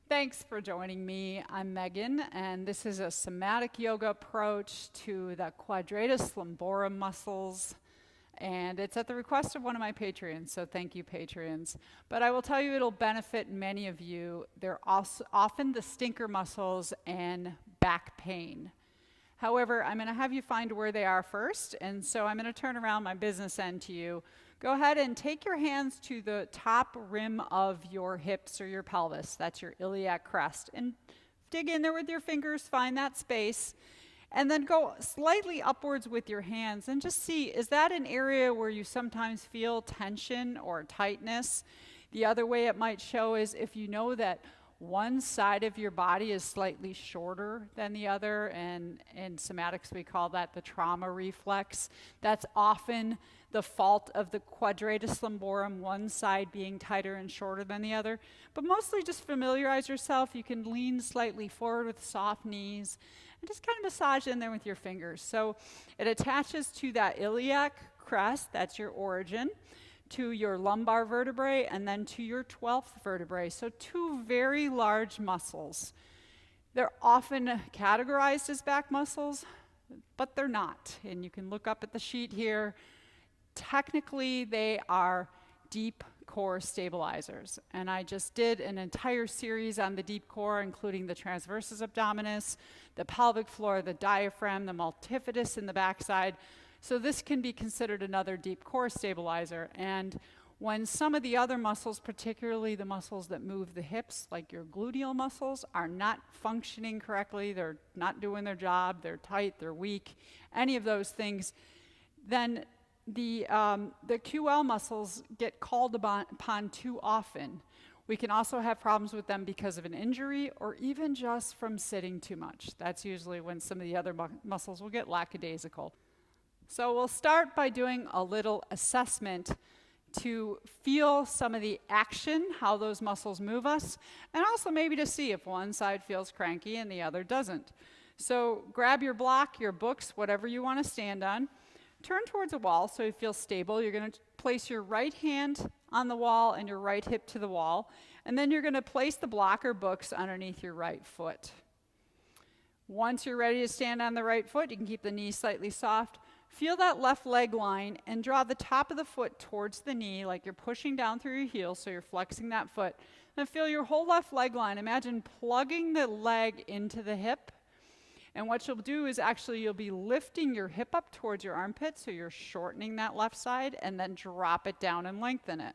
Thanks for joining me. I'm Megan, and this is a somatic yoga approach to the Quadratus Lumborum muscles. And it's at the request of one of my Patreons, so thank you, Patreons. But I will tell you it'll benefit many of you. They're also often the stinker muscles and back pain. However, I'm going to have you find where they are first, and so I'm going to turn around my business end to you. Go ahead and take your hands to the top rim of your hips or your pelvis. That's your iliac crest. And dig in there with your fingers, find that space. And then go slightly upwards with your hands and just see, is that an area where you sometimes feel tension or tightness? The other way it might show is if you know that one side of your body is slightly shorter than the other, and in somatics we call that the trauma reflex. That's often the fault of the Quadratus Lumborum, one side being tighter and shorter than the other. But mostly just familiarize yourself. You can lean slightly forward with soft knees and just kind of massage in there with your fingers. So it attaches to that iliac crest, that's your origin, to your lumbar vertebrae, and then to your 12th vertebrae. So two very large muscles. They're often categorized as back muscles, but they're not. And you can look up at the sheet here. Technically, they are deep core stabilizers. And I just did an entire series on the deep core, including the transversus abdominis, the pelvic floor, the diaphragm, the multifidus in the backside. So this can be considered another deep core stabilizer. And when some of the other muscles, particularly the muscles that move the hips, like your gluteal muscles, are not functioning correctly, they're not doing their job, they're tight, they're weak, any of those things, then the QL muscles get called upon too often. We can also have problems with them because of an injury or even just from sitting too much. That's usually when some of the other muscles will get lackadaisical. So we'll start by doing a little assessment to feel some of the action, how those muscles move us, and also maybe to see if one side feels cranky and the other doesn't. So grab your block, your books, whatever you want to stand on. Turn towards a wall so you feel stable. You're going to place your right hand on the wall and your right hip to the wall, and then you're going to place the block or books underneath your right foot. Once you're ready to stand on the right foot, you can keep the knees slightly soft. Feel that left leg line and draw the top of the foot towards the knee like you're pushing down through your heel, so you're flexing that foot. Then feel your whole left leg line. Imagine plugging the leg into the hip. And what you'll do is actually you'll be lifting your hip up towards your armpit, so you're shortening that left side, and then drop it down and lengthen it.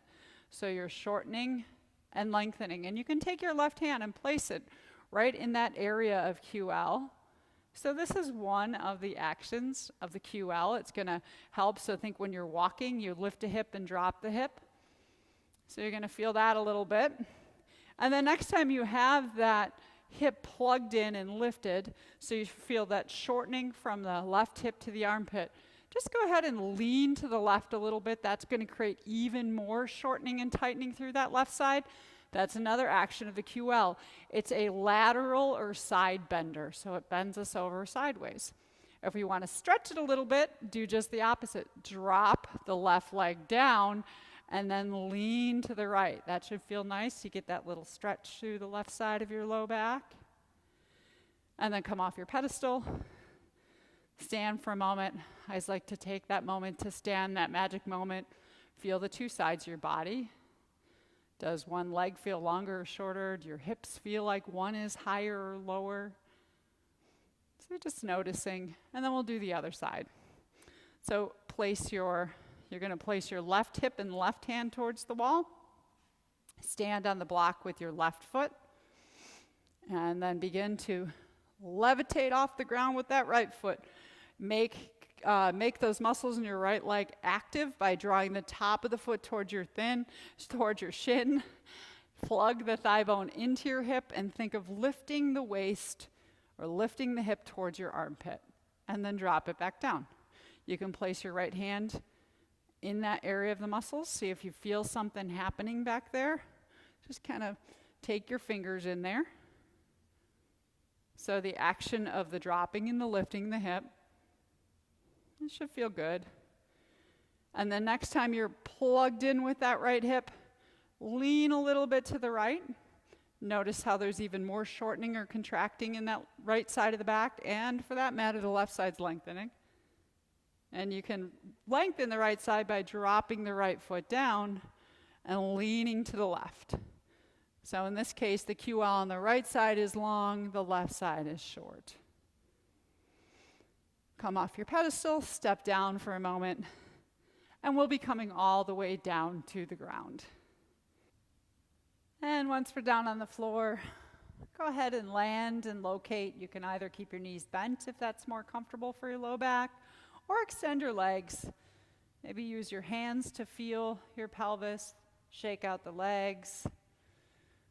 So you're shortening and lengthening. And you can take your left hand and place it right in that area of QL. So this is one of the actions of the QL. It's going to help. So think when you're walking, you lift a hip and drop the hip. So you're going to feel that a little bit. And then next time you have that hip plugged in and lifted, so you feel that shortening from the left hip to the armpit, just go ahead and lean to the left a little bit. That's going to create even more shortening and tightening through that left side. That's another action of the QL. It's a lateral or side bender, so it bends us over sideways. If we want to stretch it a little bit, do just the opposite. Drop the left leg down and then lean to the right. That should feel nice. You get that little stretch through the left side of your low back. And then come off your pedestal. Stand for a moment. I always like to take that moment to stand, that magic moment. Feel the two sides of your body. Does one leg feel longer or shorter? Do your hips feel like one is higher or lower? So you're just noticing. And then we'll do the other side. So you're going to place your left hip and left hand towards the wall. Stand on the block with your left foot. And then begin to levitate off the ground with that right foot. Make those muscles in your right leg active by drawing the top of the foot towards your shin. Plug the thigh bone into your hip and think of lifting the waist or lifting the hip towards your armpit. And then drop it back down. You can place your right hand in that area of the muscles. See if you feel something happening back there. Just kind of take your fingers in there. So the action of the dropping and the lifting the hip, it should feel good. And then next time you're plugged in with that right hip, lean a little bit to the right. Notice how there's even more shortening or contracting in that right side of the back, and for that matter, the left side's lengthening. And you can lengthen the right side by dropping the right foot down and leaning to the left. So in this case, the QL on the right side is long, the left side is short. Come off your pedestal, step down for a moment, and we'll be coming all the way down to the ground. And once we're down on the floor, go ahead and land and locate. You can either keep your knees bent if that's more comfortable for your low back, or extend your legs. Maybe use your hands to feel your pelvis, shake out the legs,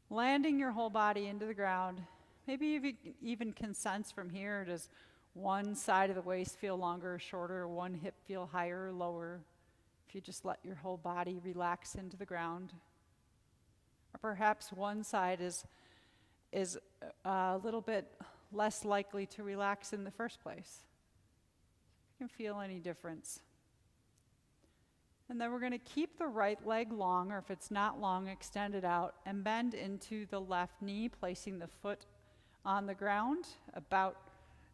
landing your whole body into the ground. Maybe you even can sense from here, does one side of the waist feel longer or shorter, one hip feel higher or lower, if you just let your whole body relax into the ground. Or perhaps one side is a little bit less likely to relax in the first place. You can feel any difference. And then we're going to keep the right leg long, or if it's not long, extend it out and bend into the left knee, placing the foot on the ground about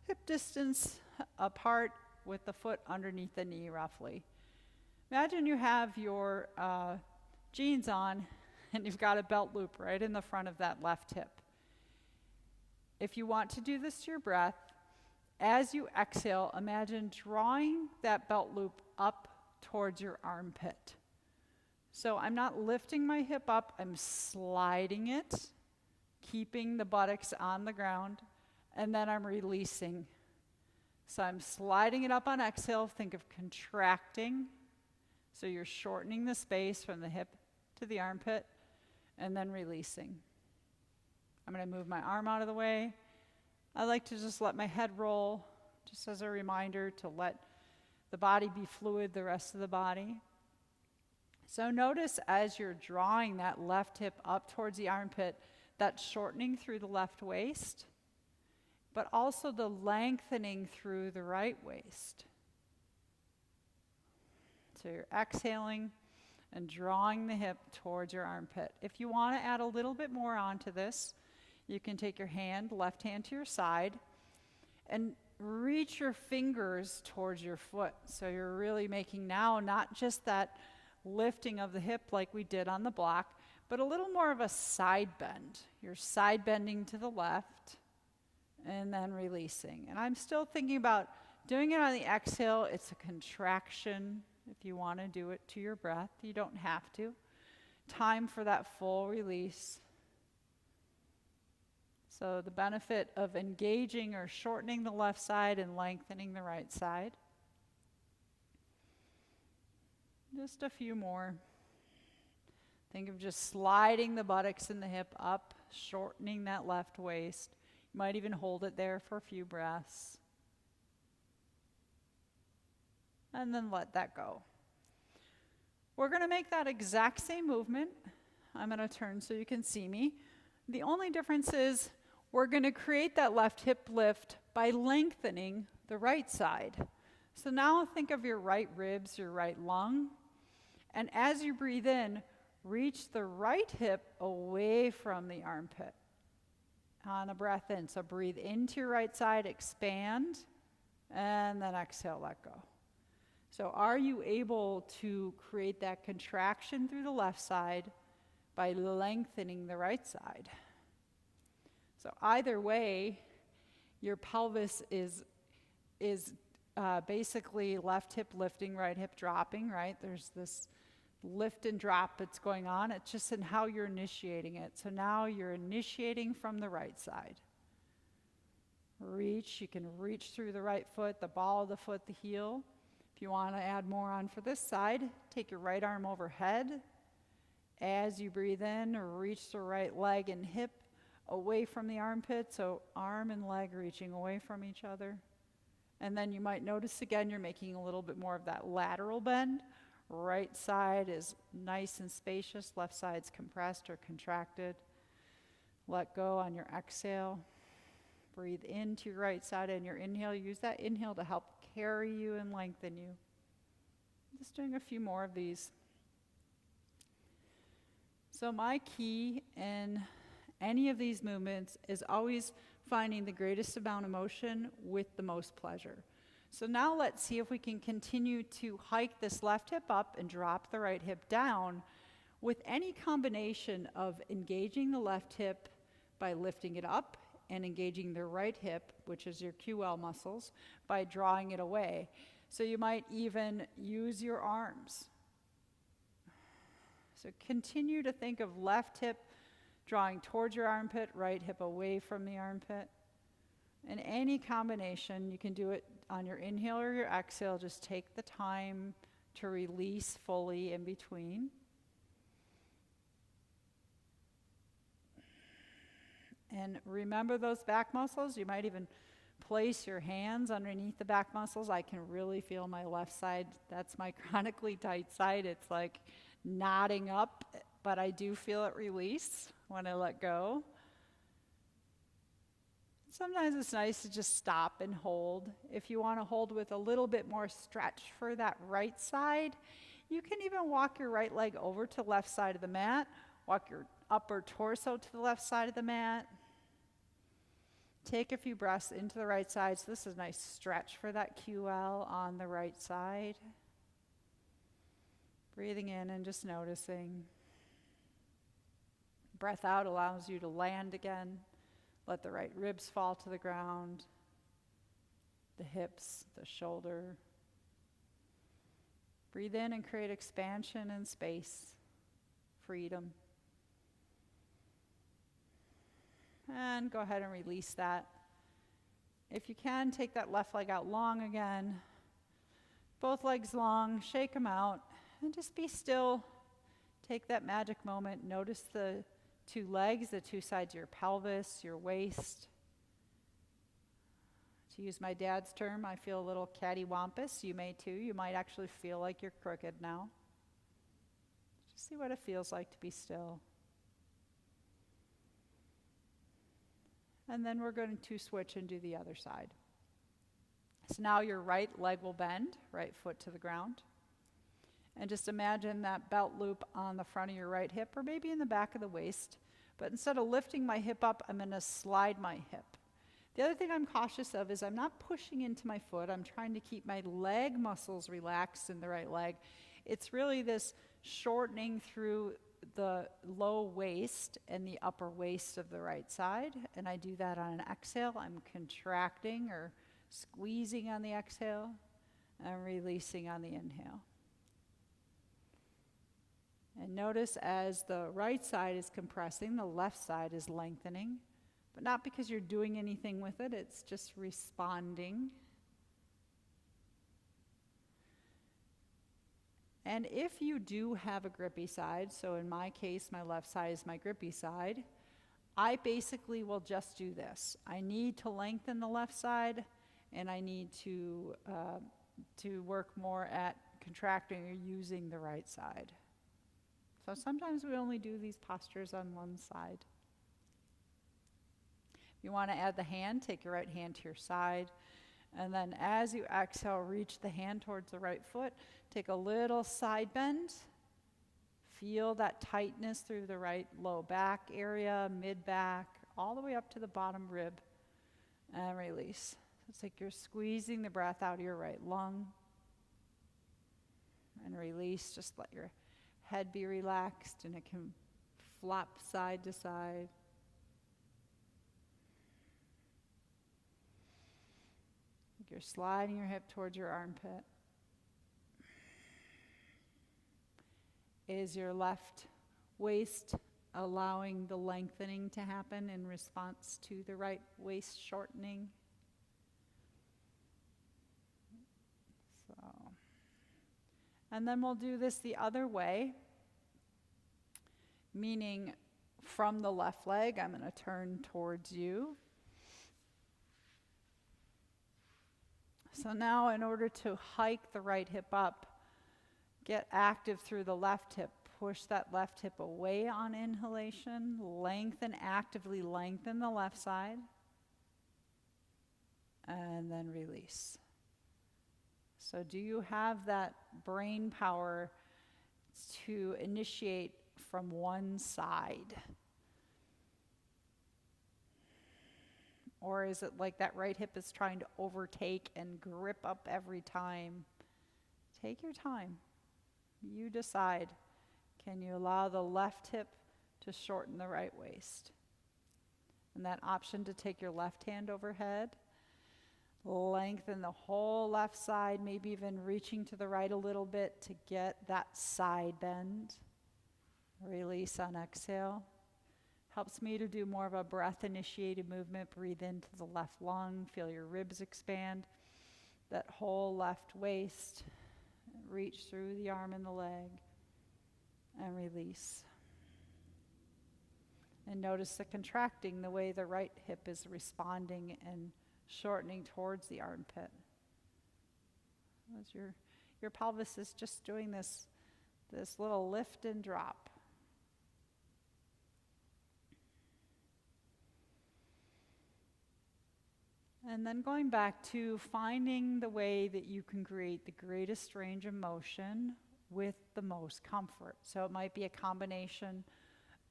hip distance apart with the foot underneath the knee roughly. Imagine you have your jeans on and you've got a belt loop right in the front of that left hip. If you want to do this to your breath, as you exhale, imagine drawing that belt loop up towards your armpit. So I'm not lifting my hip up, I'm sliding it, keeping the buttocks on the ground, and then I'm releasing. So I'm sliding it up on exhale, think of contracting. So you're shortening the space from the hip to the armpit, and then releasing. I'm going to move my arm out of the way. I like to just let my head roll, just as a reminder to let the body be fluid, the rest of the body. So notice as you're drawing that left hip up towards the armpit, that shortening through the left waist, but also the lengthening through the right waist. So you're exhaling and drawing the hip towards your armpit. If you want to add a little bit more onto this, you can take your hand, left hand to your side, and reach your fingers towards your foot. So you're really making now not just that lifting of the hip like we did on the block, but a little more of a side bend. You're side bending to the left and then releasing. And I'm still thinking about doing it on the exhale. It's a contraction. If you want to do it to your breath, you don't have to. Time for that full release. So the benefit of engaging or shortening the left side and lengthening the right side. Just a few more. Think of just sliding the buttocks and the hip up, shortening that left waist. You might even hold it there for a few breaths. And then let that go. We're going to make that exact same movement. I'm going to turn so you can see me. The only difference is we're going to create that left hip lift by lengthening the right side. So now think of your right ribs, your right lung. And as you breathe in, reach the right hip away from the armpit on a breath in. So breathe into your right side, expand, and then exhale, let go. So are you able to create that contraction through the left side by lengthening the right side? So either way, your pelvis is basically left hip lifting, right hip dropping, right? There's this lift and drop that's going on. It's just in how you're initiating it. So now you're initiating from the right side. Reach, you can reach through the right foot, the ball of the foot, the heel. If you want to add more on for this side, take your right arm overhead. As you breathe in, reach the right leg and hip away from the armpit, so arm and leg reaching away from each other. And then you might notice again you're making a little bit more of that lateral bend. Right side is nice and spacious, left side's compressed or contracted. Let go on your exhale. Breathe into your right side and your inhale. Use that inhale to help carry you and lengthen you. Just doing a few more of these. So my key in Any of these movements is always finding the greatest amount of motion with the most pleasure. So now let's see if we can continue to hike this left hip up and drop the right hip down with any combination of engaging the left hip by lifting it up and engaging the right hip, which is your QL muscles, by drawing it away. So you might even use your arms. So continue to think of left hip drawing towards your armpit, right hip away from the armpit. And any combination, you can do it on your inhale or your exhale. Just take the time to release fully in between. And remember those back muscles. You might even place your hands underneath the back muscles. I can really feel my left side. That's my chronically tight side. It's like knotting up, but I do feel it release when I let go. Sometimes it's nice to just stop and hold. If you want to hold with a little bit more stretch for that right side, you can even walk your right leg over to the left side of the mat, walk your upper torso to the left side of the mat. Take a few breaths into the right side. So this is a nice stretch for that QL on the right side. Breathing in and just noticing. Breath out allows you to land again. Let the right ribs fall to the ground, the hips, the shoulder. Breathe in and create expansion and space, freedom. And go ahead and release that. If you can, take that left leg out long again. Both legs long, shake them out, and just be still. Take that magic moment. Notice the two legs, the two sides of your pelvis, your waist. To use my dad's term, I feel a little cattywampus. You may too. You might actually feel like you're crooked now. Just see what it feels like to be still. And then we're going to switch and do the other side. So now your right leg will bend, right foot to the ground. And just imagine that belt loop on the front of your right hip or maybe in the back of the waist. But instead of lifting my hip up, I'm going to slide my hip. The other thing I'm cautious of is I'm not pushing into my foot. I'm trying to keep my leg muscles relaxed in the right leg. It's really this shortening through the low waist and the upper waist of the right side. And I do that on an exhale. I'm contracting or squeezing on the exhale and releasing on the inhale. And notice as the right side is compressing, the left side is lengthening, but not because you're doing anything with it, it's just responding. And if you do have a grippy side, so in my case, my left side is my grippy side, I basically will just do this. I need to lengthen the left side, and I need to work more at contracting or using the right side. So sometimes we only do these postures on one side. If you want to add the hand, take your right hand to your side. And then as you exhale, reach the hand towards the right foot. Take a little side bend. Feel that tightness through the right low back area, mid-back, all the way up to the bottom rib. And release. It's like you're squeezing the breath out of your right lung. And release. Just let your head be relaxed, and it can flop side to side. You're sliding your hip towards your armpit. Is your left waist allowing the lengthening to happen in response to the right waist shortening? And then we'll do this the other way, meaning from the left leg, I'm going to turn towards you. So now in order to hike the right hip up, get active through the left hip. Push that left hip away on inhalation. Lengthen, actively lengthen the left side. And then release. So do you have that brain power to initiate from one side? Or is it like that right hip is trying to overtake and grip up every time? Take your time. You decide. Can you allow the left hip to shorten the right waist? And that option to take your left hand overhead, lengthen the whole left side, maybe even reaching to the right a little bit to get that side bend. Release on exhale. Helps me to do more of a breath-initiated movement. Breathe into the left lung, feel your ribs expand. That whole left waist, reach through the arm and the leg, and release. And notice the contracting, the way the right hip is responding and shortening towards the armpit. As your pelvis is just doing this little lift and drop. And then going back to finding the way that you can create the greatest range of motion with the most comfort. So it might be a combination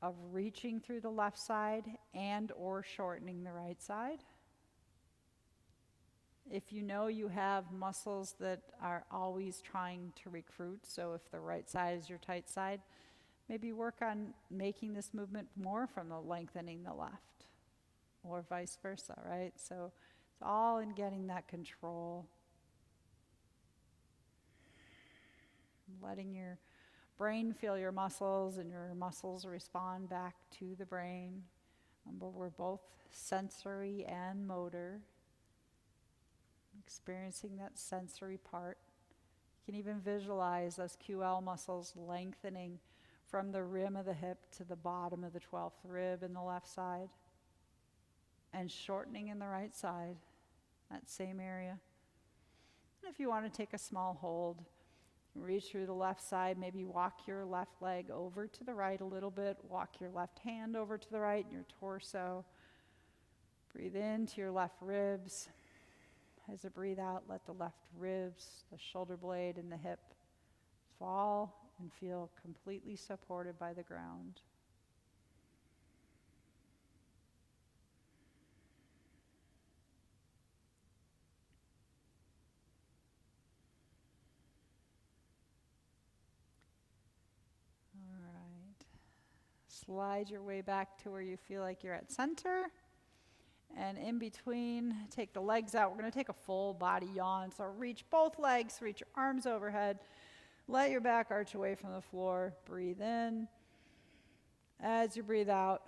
of reaching through the left side and or shortening the right side. If you know you have muscles that are always trying to recruit, so if the right side is your tight side, maybe work on making this movement more from the lengthening the left, or vice versa, right? So it's all in getting that control. Letting your brain feel your muscles and your muscles respond back to the brain. Remember, we're both sensory and motor. Experiencing that sensory part. You can even visualize those QL muscles lengthening from the rim of the hip to the bottom of the 12th rib in the left side, and shortening in the right side, that same area. And if you want to take a small hold, reach through the left side, maybe walk your left leg over to the right a little bit, walk your left hand over to the right in your torso. Breathe into your left ribs. As you breathe out, let the left ribs, the shoulder blade, and the hip fall and feel completely supported by the ground. All right. Slide your way back to where you feel like you're at center. And in between, take the legs out. We're going to take a full body yawn. So reach both legs, reach your arms overhead. Let your back arch away from the floor. Breathe in. As you breathe out,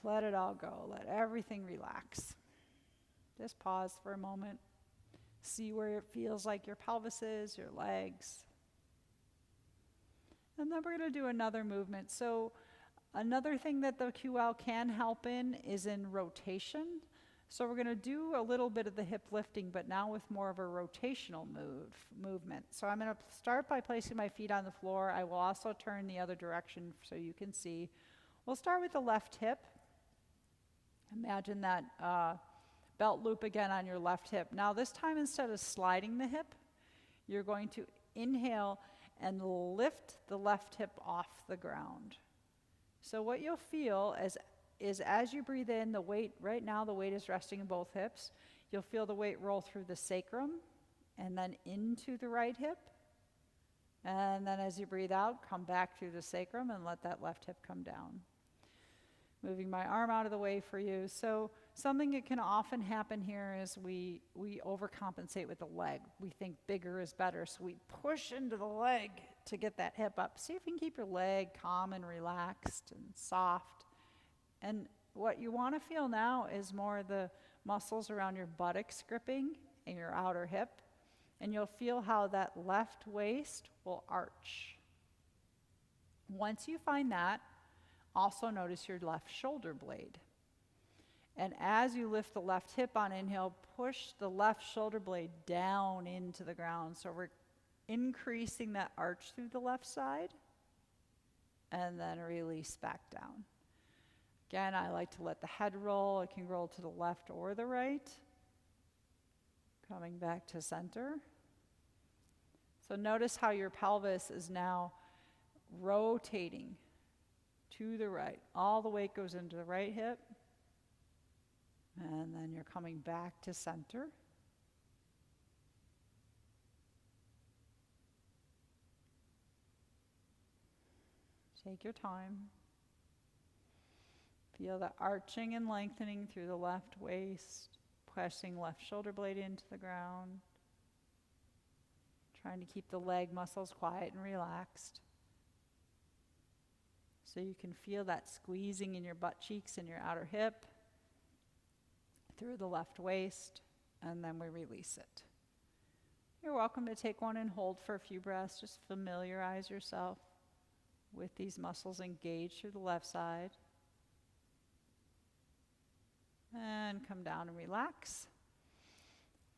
let it all go. Let everything relax. Just pause for a moment. See where it feels like your pelvis is, your legs. And then we're going to do another movement. So another thing that the QL can help in is in rotation. So we're going to do a little bit of the hip lifting, but now with more of a rotational movement. So I'm going to start by placing my feet on the floor. I will also turn the other direction so you can see. We'll start with the left hip. Imagine that belt loop again on your left hip. Now this time, instead of sliding the hip, you're going to inhale and lift the left hip off the ground. So what you'll feel is as you breathe in, the weight, right now the weight is resting in both hips. You'll feel the weight roll through the sacrum and then into the right hip. And then as you breathe out, come back through the sacrum and let that left hip come down. Moving my arm out of the way for you. So something that can often happen here is we overcompensate with the leg. We think bigger is better, so we push into the leg to get that hip up. See if you can keep your leg calm and relaxed and soft. And what you want to feel now is more the muscles around your buttocks gripping and your outer hip. And you'll feel how that left waist will arch. Once you find that, also notice your left shoulder blade. And as you lift the left hip on inhale, push the left shoulder blade down into the ground. So we're increasing that arch through the left side, and then release back down. Again, I like to let the head roll. It can roll to the left or the right. Coming back to center. So notice how your pelvis is now rotating to the right. All the weight goes into the right hip. And then you're coming back to center. Take your time. Feel the arching and lengthening through the left waist, pressing left shoulder blade into the ground. Trying to keep the leg muscles quiet and relaxed. So you can feel that squeezing in your butt cheeks and your outer hip through the left waist, and then we release it. You're welcome to take one and hold for a few breaths. Just familiarize yourself with these muscles engaged through the left side. And come down and relax.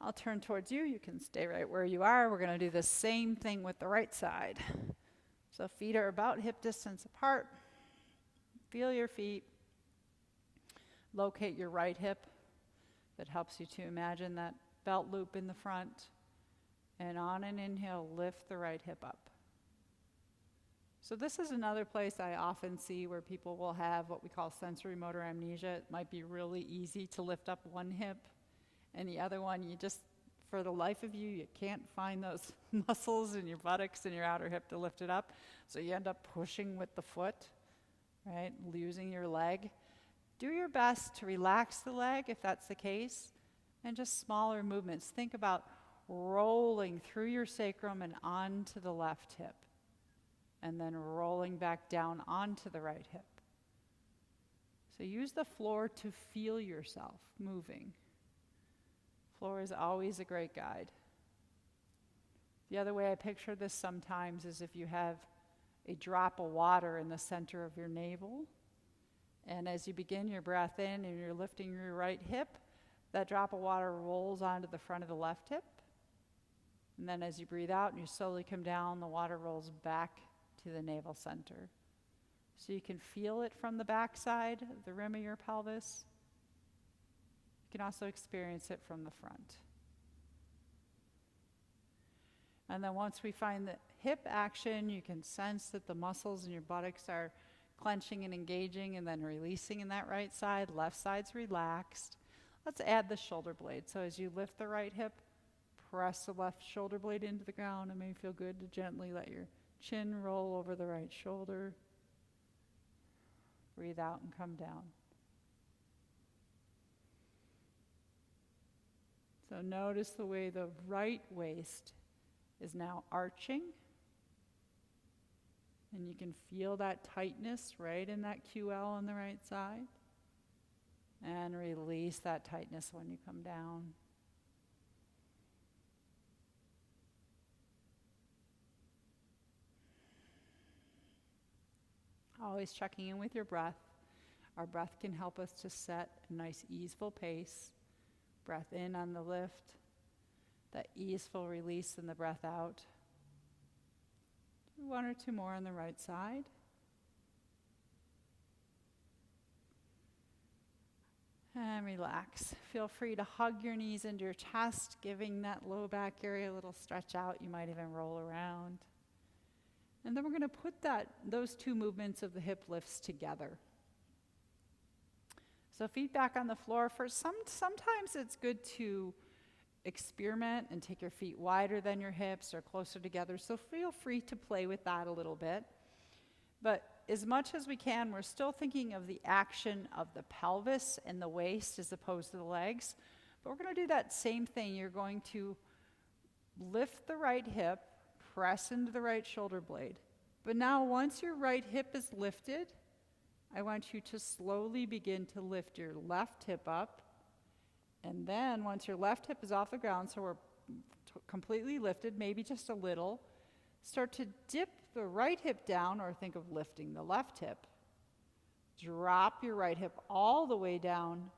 I'll turn towards you. You can stay right where you are. We're going to do the same thing with the right side. So feet are about hip distance apart. Feel your feet. Locate your right hip. That helps you to imagine that belt loop in the front. And on an inhale, lift the right hip up. So this is another place I often see where people will have what we call sensory motor amnesia. It might be really easy to lift up one hip, and the other one, you just, for the life of you, you can't find those muscles in your buttocks and your outer hip to lift it up. So you end up pushing with the foot, right? Losing your leg. Do your best to relax the leg if that's the case, and just smaller movements. Think about rolling through your sacrum and onto the left hip, and then rolling back down onto the right hip. So use the floor to feel yourself moving. Floor is always a great guide. The other way I picture this sometimes is if you have a drop of water in the center of your navel, and as you begin your breath in and you're lifting your right hip, that drop of water rolls onto the front of the left hip. And then as you breathe out and you slowly come down, the water rolls back to the navel center. So you can feel it from the back side, the rim of your pelvis. You can also experience it from the front. And then once we find the hip action, you can sense that the muscles in your buttocks are clenching and engaging and then releasing in that right side. Left side's relaxed. Let's add the shoulder blade. So as you lift the right hip, press the left shoulder blade into the ground. It may feel good to gently let your chin roll over the right shoulder. Breathe out and come down. So notice the way the right waist is now arching. And you can feel that tightness right in that QL on the right side. And release that tightness when you come down. Always checking in with your breath. Our breath can help us to set a nice easeful pace. Breath in on the lift. That easeful release in the breath out. One or two more on the right side. And relax. Feel free to hug your knees into your chest, giving that low back area a little stretch out. You might even roll around. And then we're going to put those two movements of the hip lifts together. So feet back on the floor. Sometimes it's good to experiment and take your feet wider than your hips or closer together. So feel free to play with that a little bit. But as much as we can, we're still thinking of the action of the pelvis and the waist as opposed to the legs. But we're going to do that same thing. You're going to lift the right hip, press into the right shoulder blade. But now once your right hip is lifted, I want you to slowly begin to lift your left hip up. And then once your left hip is off the ground, so we're completely lifted, maybe just a little, start to dip the right hip down, or think of lifting the left hip. Drop your right hip all the way down,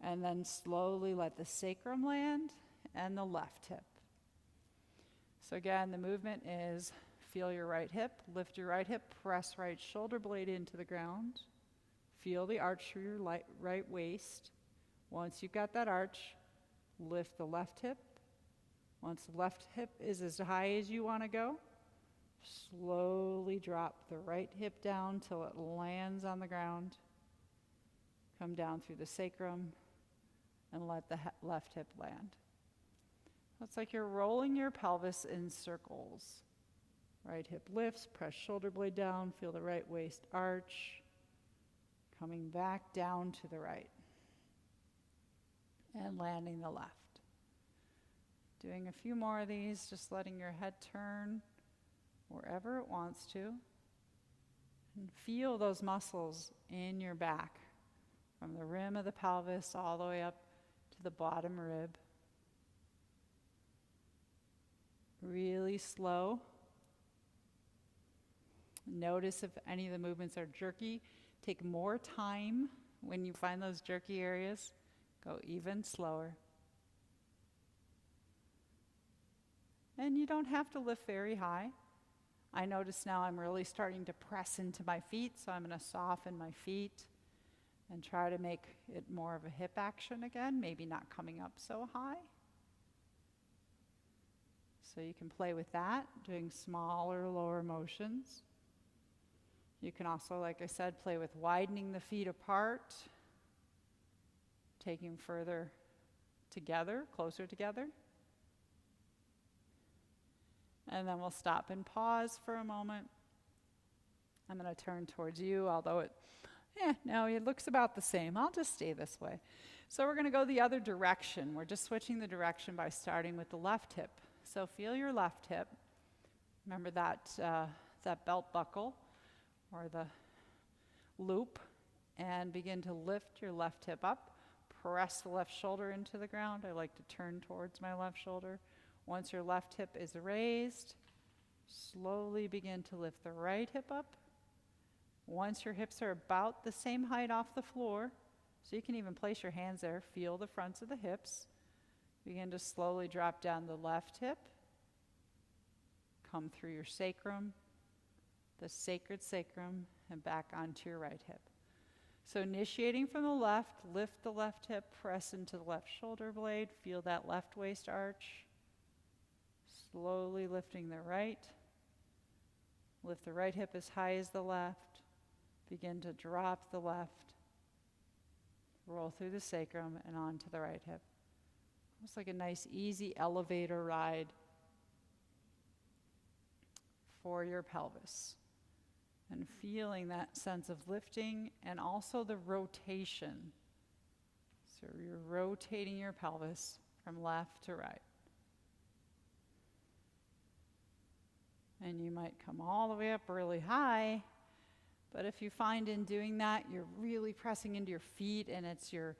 and then slowly let the sacrum land and the left hip. So again, the movement is feel your right hip, lift your right hip, press right shoulder blade into the ground. Feel the arch through your right waist. Once you've got that arch, lift the left hip. Once the left hip is as high as you want to go, slowly drop the right hip down till it lands on the ground. Come down through the sacrum, and let the left hip land. So it's like you're rolling your pelvis in circles. Right hip lifts, press shoulder blade down, feel the right waist arch, coming back down to the right, and landing the left. Doing a few more of these, just letting your head turn wherever it wants to, and feel those muscles in your back, from the rim of the pelvis all the way up to the bottom rib. Really slow. Notice if any of the movements are jerky. Take more time when you find those jerky areas. Go even slower. And you don't have to lift very high. I notice now I'm really starting to press into my feet, so I'm going to soften my feet and try to make it more of a hip action again, maybe not coming up so high. So you can play with that, doing smaller, lower motions. You can also, like I said, play with widening the feet apart, taking further together, closer together. And then we'll stop and pause for a moment. I'm going to turn towards you, although it looks about the same. I'll just stay this way. So we're going to go the other direction. We're just switching the direction by starting with the left hip. So feel your left hip. Remember that belt buckle or the loop, and begin to lift your left hip up. Press the left shoulder into the ground. I like to turn towards my left shoulder. Once your left hip is raised, slowly begin to lift the right hip up. Once your hips are about the same height off the floor, so you can even place your hands there, feel the fronts of the hips. Begin to slowly drop down the left hip. Come through your sacrum, the sacred sacrum, and back onto your right hip. So initiating from the left, lift the left hip, press into the left shoulder blade, feel that left waist arch. Slowly lifting the right. Lift the right hip as high as the left. Begin to drop the left. Roll through the sacrum and onto the right hip. Almost like a nice easy elevator ride for your pelvis. And feeling that sense of lifting and also the rotation. So you're rotating your pelvis from left to right. And you might come all the way up really high, but if you find in doing that you're really pressing into your feet and it's your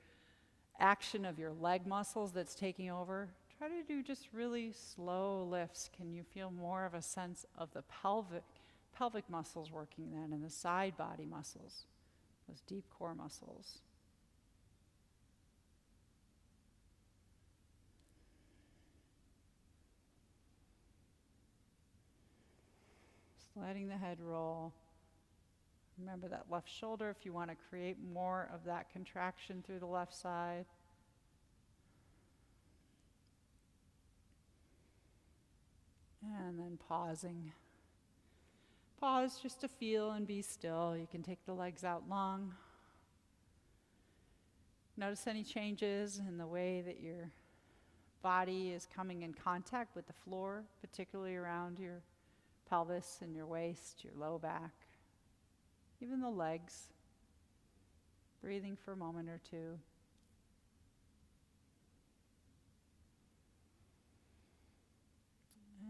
action of your leg muscles that's taking over, try to do just really slow lifts. Can you feel more of a sense of the pelvic muscles working then, and the side body muscles, those deep core muscles? Just letting the head roll. Remember that left shoulder if you want to create more of that contraction through the left side. And then pausing. Pause just to feel and be still. You can take the legs out long. Notice any changes in the way that your body is coming in contact with the floor, particularly around your pelvis and your waist, your low back, even the legs. Breathing for a moment or two.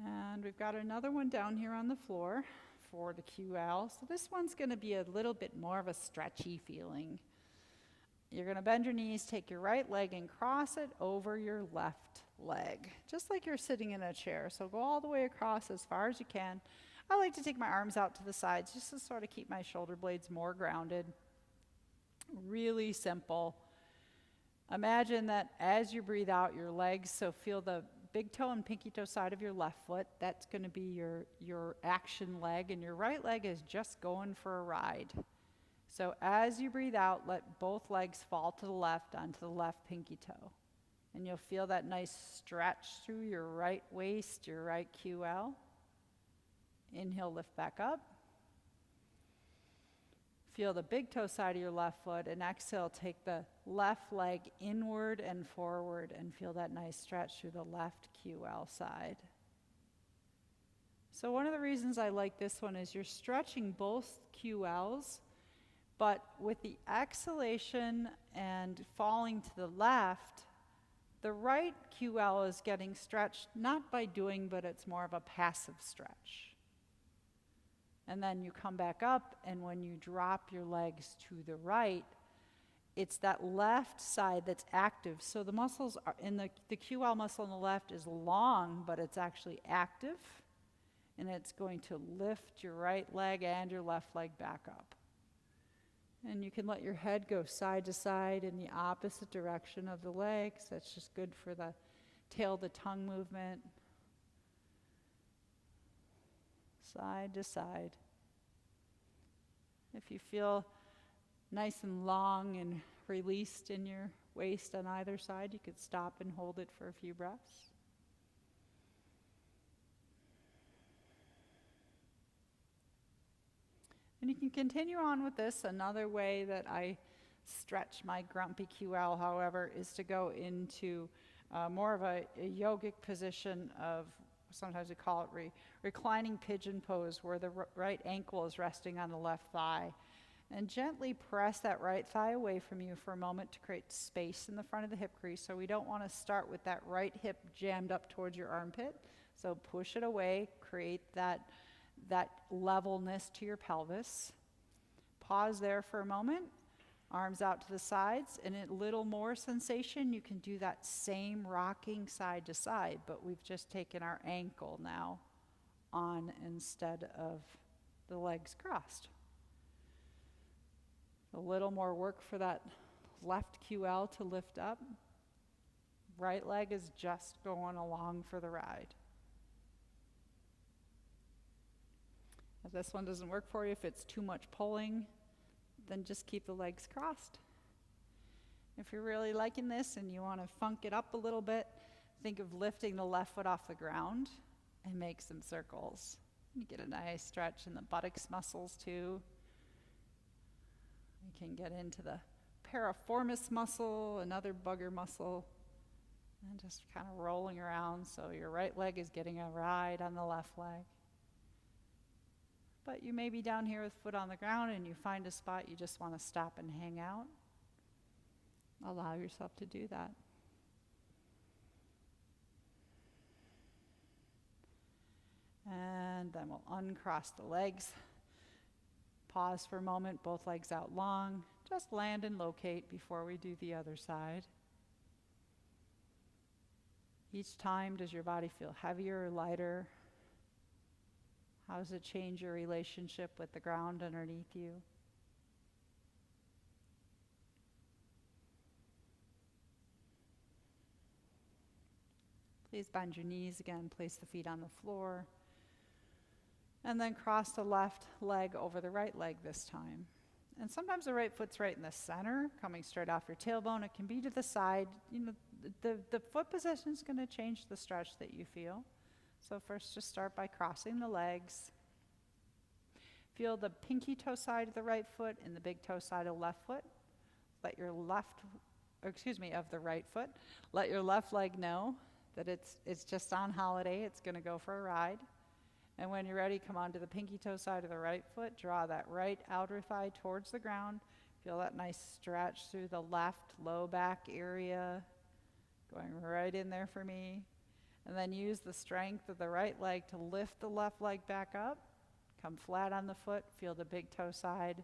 And we've got another one down here on the floor for the QL. So this one's going to be a little bit more of a stretchy feeling. You're going to bend your knees, take your right leg and cross it over your left leg, just like you're sitting in a chair. So go all the way across as far as you can. I like to take my arms out to the sides just to sort of keep my shoulder blades more grounded. Really simple. Imagine that as you breathe out, your legs, so feel the big toe and pinky toe side of your left foot. That's going to be your action leg, and your right leg is just going for a ride. So as you breathe out, let both legs fall to the left onto the left pinky toe. And you'll feel that nice stretch through your right waist, your right QL. Inhale, lift back up. Feel the big toe side of your left foot, and exhale, take the left leg inward and forward and feel that nice stretch through the left QL side. So one of the reasons I like this one is you're stretching both QLs, but with the exhalation and falling to the left, the right QL is getting stretched, not by doing, but it's more of a passive stretch. And then you come back up, and when you drop your legs to the right, it's that left side that's active. So the muscles are in the QL muscle on the left is long, but it's actually active, and it's going to lift your right leg and your left leg back up. And you can let your head go side to side in the opposite direction of the legs. That's just good for the tail to tongue movement. Side to side. If you feel nice and long and released in your waist on either side, you could stop and hold it for a few breaths. And you can continue on with this. Another way that I stretch my grumpy QL, however, is to go into more of a yogic position of, sometimes we call it reclining pigeon pose, where the right ankle is resting on the left thigh. And gently press that right thigh away from you for a moment to create space in the front of the hip crease. So we don't want to start with that right hip jammed up towards your armpit. So push it away, create that levelness to your pelvis. Pause there for a moment. Arms out to the sides, and a little more sensation, you can do that same rocking side to side, but we've just taken our ankle now on instead of the legs crossed. A little more work for that left QL to lift up. Right leg is just going along for the ride. If this one doesn't work for you, if it's too much pulling, then just keep the legs crossed. If you're really liking this and you want to funk it up a little bit, think of lifting the left foot off the ground and make some circles. You get a nice stretch in the buttocks muscles too. You can get into the piriformis muscle, another bugger muscle, and just kind of rolling around so your right leg is getting a ride on the left leg. But you may be down here with foot on the ground and you find a spot you just want to stop and hang out. Allow yourself to do that. And then we'll uncross the legs. Pause for a moment, both legs out long. Just land and locate before we do the other side. Each time, does your body feel heavier or lighter? How does it change your relationship with the ground underneath you? Please bend your knees again, place the feet on the floor, and then cross the left leg over the right leg this time. And sometimes the right foot's right in the center, coming straight off your tailbone. It can be to the side. The foot position is going to change the stretch that you feel. So first, just start by crossing the legs. Feel the pinky toe side of the right foot and the big toe side of the left foot. Let your of the right foot. Let your left leg know that it's just on holiday. It's going to go for a ride. And when you're ready, come onto the pinky toe side of the right foot. Draw that right outer thigh towards the ground. Feel that nice stretch through the left low back area. Going right in there for me. And then use the strength of the right leg to lift the left leg back up. Come flat on the foot. Feel the big toe side.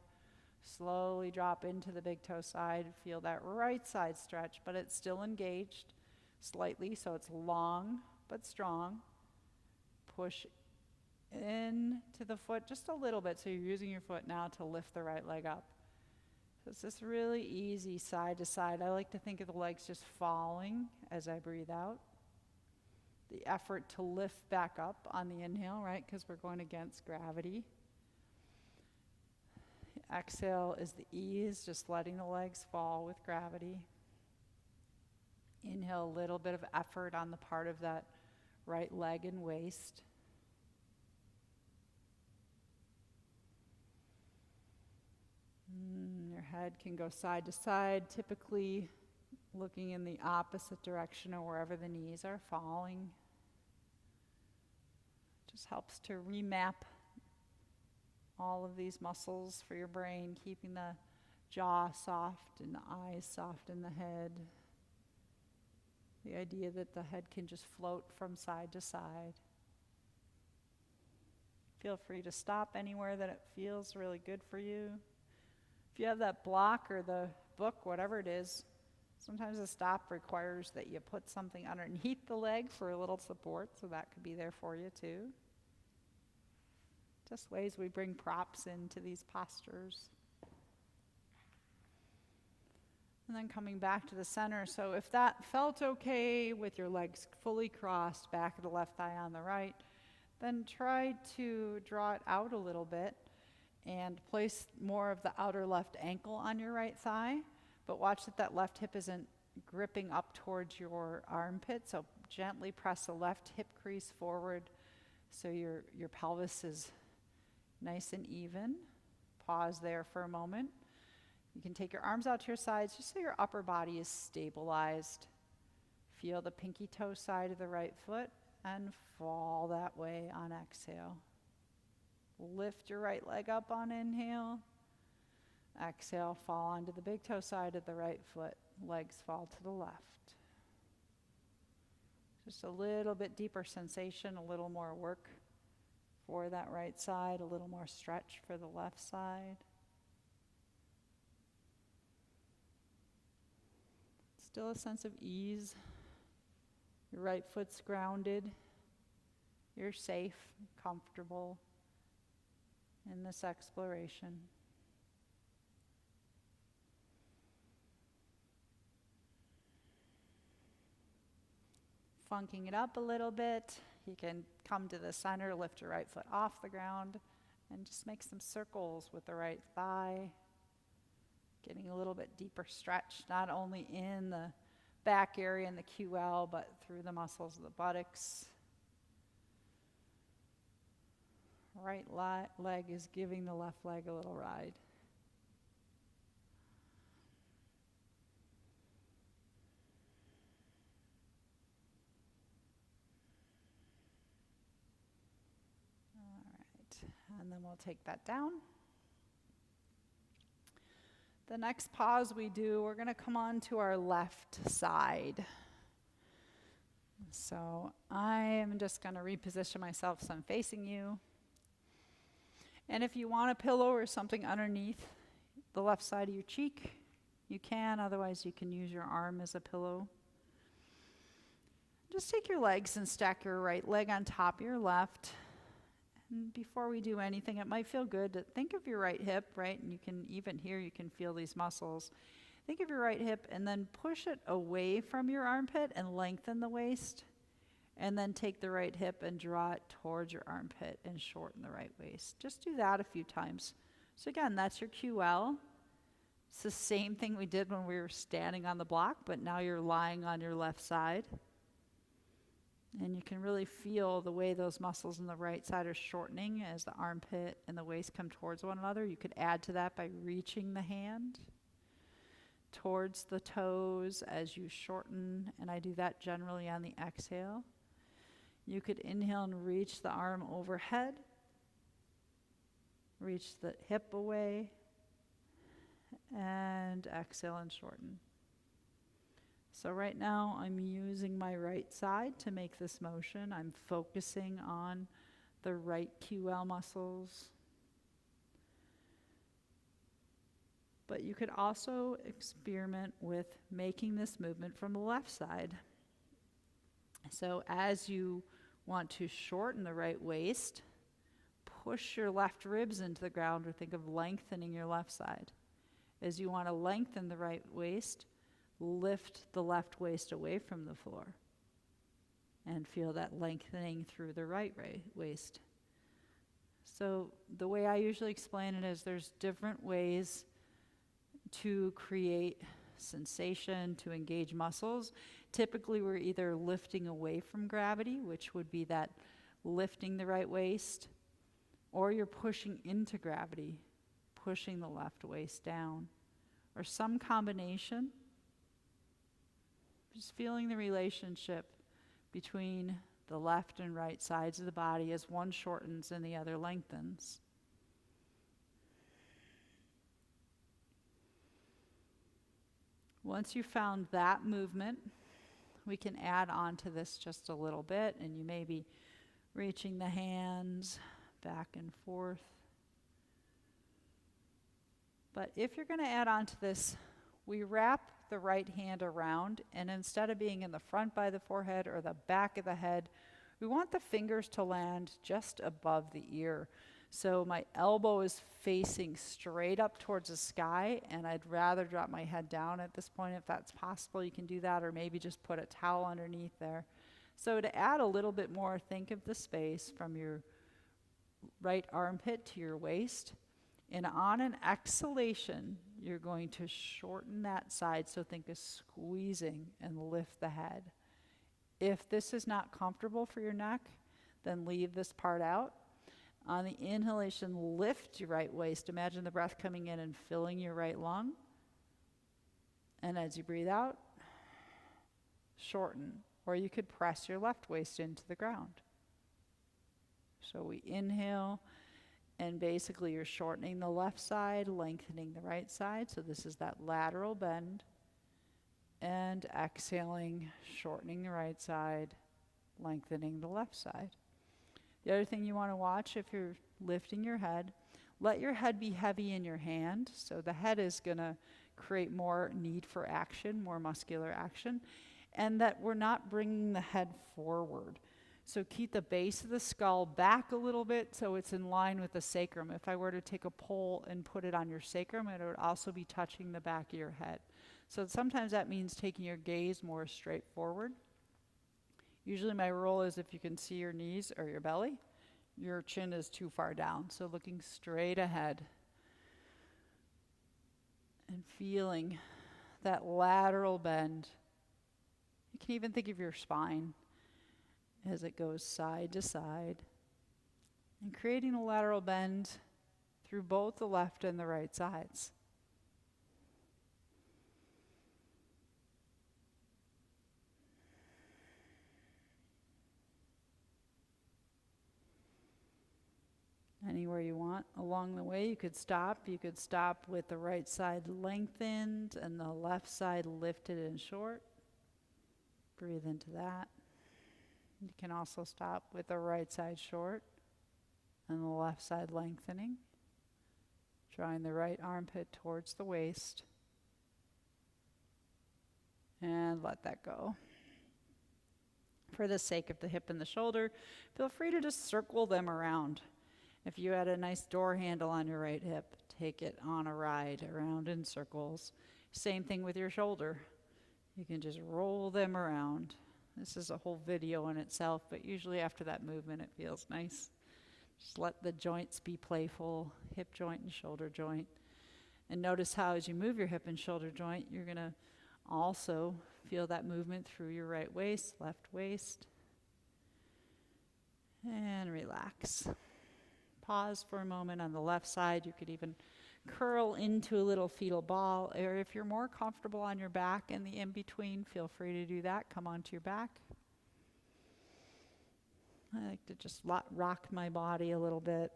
Slowly drop into the big toe side. Feel that right side stretch, but it's still engaged slightly, so it's long but strong. Push into the foot just a little bit, so you're using your foot now to lift the right leg up. So it's this really easy side to side. I like to think of the legs just falling as I breathe out. The effort to lift back up on the inhale, right? Because we're going against gravity. Exhale is the ease, just letting the legs fall with gravity. Inhale, a little bit of effort on the part of that right leg and waist. Head can go side to side, typically looking in the opposite direction or wherever the knees are falling. Just helps to remap all of these muscles for your brain, keeping the jaw soft and the eyes soft in the head. The idea that the head can just float from side to side. Feel free to stop anywhere that it feels really good for you. If you have that block or the book, whatever it is, sometimes a stop requires that you put something underneath the leg for a little support, so that could be there for you too. Just ways we bring props into these postures. And then coming back to the center. So if that felt okay with your legs fully crossed, back of the left thigh on the right, then try to draw it out a little bit and place more of the outer left ankle on your right thigh. But watch that that left hip isn't gripping up towards your armpit. So gently press the left hip crease forward so your pelvis is nice and even. Pause there for a moment. You can take your arms out to your sides just so your upper body is stabilized. Feel the pinky toe side of the right foot and fall that way on exhale. Lift your right leg up on inhale. Exhale, fall onto the big toe side of the right foot. Legs fall to the left. Just a little bit deeper sensation, a little more work for that right side, a little more stretch for the left side. Still a sense of ease. Your right foot's grounded. You're safe, comfortable in this exploration. Funking it up a little bit. You can come to the center, lift your right foot off the ground, and just make some circles with the right thigh. Getting a little bit deeper stretch, not only in the back area and the QL, but through the muscles of the buttocks. Right leg is giving the left leg a little ride. All right, and then we'll take that down. The next pause we do, we're going to come on to our left side. So I am just going to reposition myself so I'm facing you. And if you want a pillow or something underneath the left side of your cheek, you can. Otherwise, you can use your arm as a pillow. Just take your legs and stack your right leg on top of your left. And before we do anything, it might feel good to think of your right hip, right? And you can, even here, you can feel these muscles. Think of your right hip and then push it away from your armpit and lengthen the waist. And then take the right hip and draw it towards your armpit and shorten the right waist. Just do that a few times. So again, that's your QL. It's the same thing we did when we were standing on the block, but now you're lying on your left side. And you can really feel the way those muscles on the right side are shortening as the armpit and the waist come towards one another. You could add to that by reaching the hand towards the toes as you shorten, and I do that generally on the exhale. You could inhale and reach the arm overhead, reach the hip away, and exhale and shorten. So right now I'm using my right side to make this motion. I'm focusing on the right QL muscles. But you could also experiment with making this movement from the left side. So as you want to shorten the right waist, push your left ribs into the ground, or think of lengthening your left side. As you want to lengthen the right waist, lift the left waist away from the floor and feel that lengthening through the right waist. So the way I usually explain it is there's different ways to create sensation, to engage muscles. Typically we're either lifting away from gravity, which would be that lifting the right waist, or you're pushing into gravity, pushing the left waist down, or some combination. Just feeling the relationship between the left and right sides of the body as one shortens and the other lengthens. Once you've found that movement, we can add on to this just a little bit, and you may be reaching the hands back and forth. But if you're going to add on to this, we wrap the right hand around, and instead of being in the front by the forehead or the back of the head, we want the fingers to land just above the ear. So my elbow is facing straight up towards the sky, and I'd rather drop my head down at this point. If that's possible, you can do that, or maybe just put a towel underneath there. So to add a little bit more, think of the space from your right armpit to your waist. And on an exhalation, you're going to shorten that side, so think of squeezing and lift the head. If this is not comfortable for your neck, then leave this part out. On the inhalation, lift your right waist. Imagine the breath coming in and filling your right lung. And as you breathe out, shorten. Or you could press your left waist into the ground. So we inhale, and basically you're shortening the left side, lengthening the right side. So this is that lateral bend. And exhaling, shortening the right side, lengthening the left side. The other thing you want to watch if you're lifting your head, let your head be heavy in your hand. So the head is going to create more need for action, more muscular action. And that we're not bringing the head forward. So keep the base of the skull back a little bit so it's in line with the sacrum. If I were to take a pole and put it on your sacrum, it would also be touching the back of your head. So sometimes that means taking your gaze more straight forward. Usually my rule is if you can see your knees or your belly, your chin is too far down. So looking straight ahead and feeling that lateral bend. You can even think of your spine as it goes side to side and creating a lateral bend through both the left and the right sides. Anywhere you want along the way, you could stop. You could stop with the right side lengthened and the left side lifted and short. Breathe into that. You can also stop with the right side short and the left side lengthening. Drawing the right armpit towards the waist. And let that go. For the sake of the hip and the shoulder, feel free to just circle them around. If you had a nice door handle on your right hip, take it on a ride around in circles. Same thing with your shoulder. You can just roll them around. This is a whole video in itself, but usually after that movement it feels nice. Just let the joints be playful, hip joint and shoulder joint. And notice how as you move your hip and shoulder joint, you're going to also feel that movement through your right waist, left waist. And relax. Pause for a moment on the left side. You could even curl into a little fetal ball, or if you're more comfortable on your back in the in-between, feel free to do that. Come onto your back. I like to just rock my body a little bit.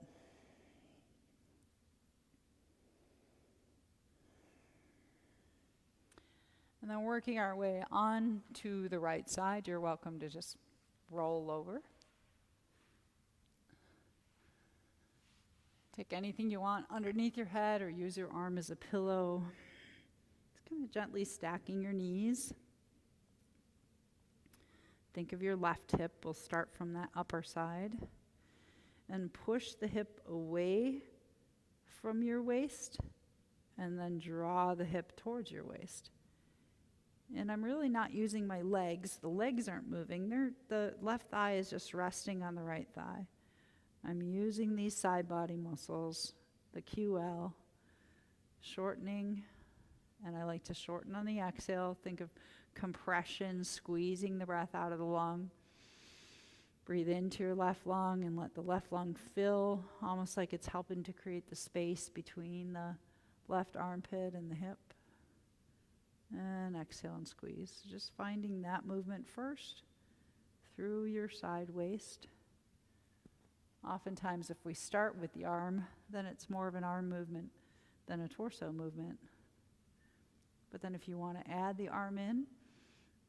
And then working our way on to the right side, you're welcome to just roll over. Take anything you want underneath your head or use your arm as a pillow. Just kind of gently stacking your knees. Think of your left hip. We'll start from that upper side. And push the hip away from your waist. And then draw the hip towards your waist. And I'm really not using my legs. The legs aren't moving. The left thigh is just resting on the right thigh. I'm using these side body muscles, the QL, shortening, and I like to shorten on the exhale. Think of compression, squeezing the breath out of the lung. Breathe into your left lung and let the left lung fill, almost like it's helping to create the space between the left armpit and the hip. And exhale and squeeze. Just finding that movement first through your side waist. Oftentimes if we start with the arm, then it's more of an arm movement than a torso movement. But then if you want to add the arm in,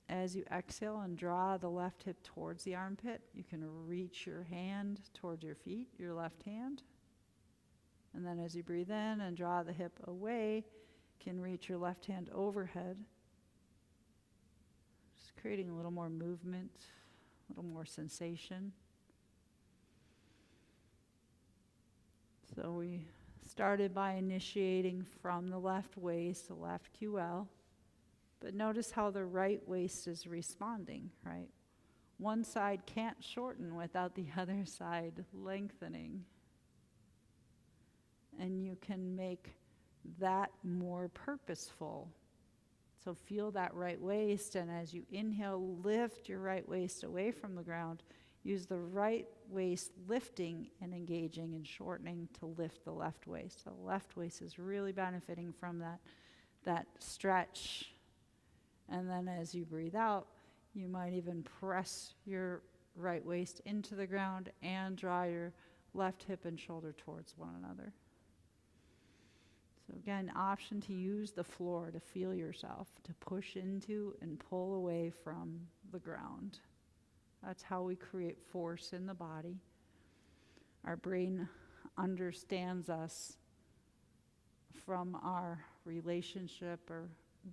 as you exhale and draw the left hip towards the armpit, you can reach your hand towards your feet, your left hand. And then as you breathe in and draw the hip away, you can reach your left hand overhead. Just creating a little more movement, a little more sensation. So we started by initiating from the left waist, the left QL. But notice how the right waist is responding, right? One side can't shorten without the other side lengthening. And you can make that more purposeful. So feel that right waist, and as you inhale, lift your right waist away from the ground. Use the right waist lifting and engaging and shortening to lift the left waist. So the left waist is really benefiting from that stretch. And then as you breathe out, you might even press your right waist into the ground and draw your left hip and shoulder towards one another. So again, option to use the floor to feel yourself, to push into and pull away from the ground. That's how we create force in the body. Our brain understands us from our relationship or